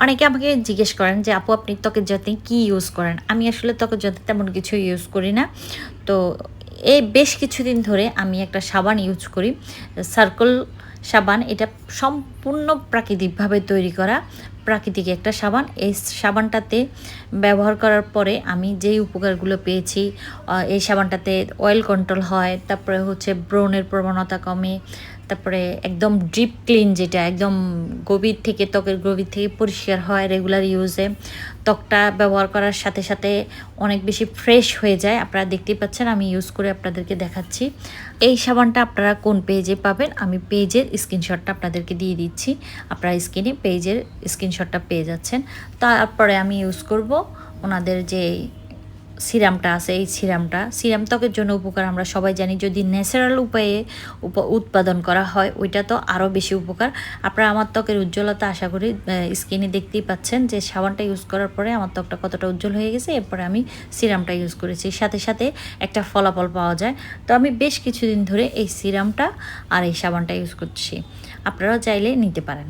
অনেকে আমাকে জিজ্ঞেস করেন যে আপু আপনি ত্বকের যত্নে কি ইউজ করেন? আমি আসলে ত্বকের যত্নে তেমন কিছু ইউজ করি না। তো এই বেশ কিছুদিন ধরে আমি একটা সাবান ইউজ করি। সার্কল সাবান। এটা সম্পূর্ণ প্রাকৃতিকভাবে তৈরি করা প্রাকৃতিক একটা সাবান। এই সাবানটাতে ব্যবহার করার পরে আমি যেই উপকারগুলো পেয়েছি, এই সাবানটাতে অয়েল কন্ট্রোল হয়, তারপরে হচ্ছে ব্রণের প্রবণতা কমে, তারপরে একদম ডিপ ক্লিন, যেটা একদম গভীর থেকে ত্বকের গভীর থেকে পরিষ্কার হয় রেগুলার ইউজে। ত্বকটা ব্যবহার করার সাথে সাথে অনেক বেশি ফ্রেশ হয়ে যায়। আপনারা দেখতেই পাচ্ছেন, আমি ইউজ করে আপনাদেরকে দেখাচ্ছি। এই সাবানটা আপনারা কোন পেজে পাবেন, আমি পেজের স্ক্রিনশটটা আপনাদেরকে দিয়ে দিচ্ছি। আপনারা স্ক্রিনে পেজের স্ক্রিনশটটা পেয়ে যাচ্ছেন। তারপরে আমি ইউজ করব ওনাদের যে সিরামটা আছে, এই সিরাম ত্বকের জন্য উপকার আমরা সবাই জানি। যদি ন্যাচারাল উপায়ে উৎপাদন করা হয় ওইটা তো আরও বেশি উপকার। আপনারা আমার ত্বকের উজ্জ্বলতা আশা করি স্কিনে দেখতেই পাচ্ছেন যে সাবানটা ইউজ করার পরে আমার ত্বকটা কতটা উজ্জ্বল হয়ে গেছে। এরপরে আমি সিরামটা ইউজ করেছি, সাথে সাথে একটা ফলাফল পাওয়া যায়। তো আমি বেশ কিছুদিন ধরে এই সিরামটা আর এই সাবানটা ইউজ করছি, আপনারাও চাইলে নিতে পারেন।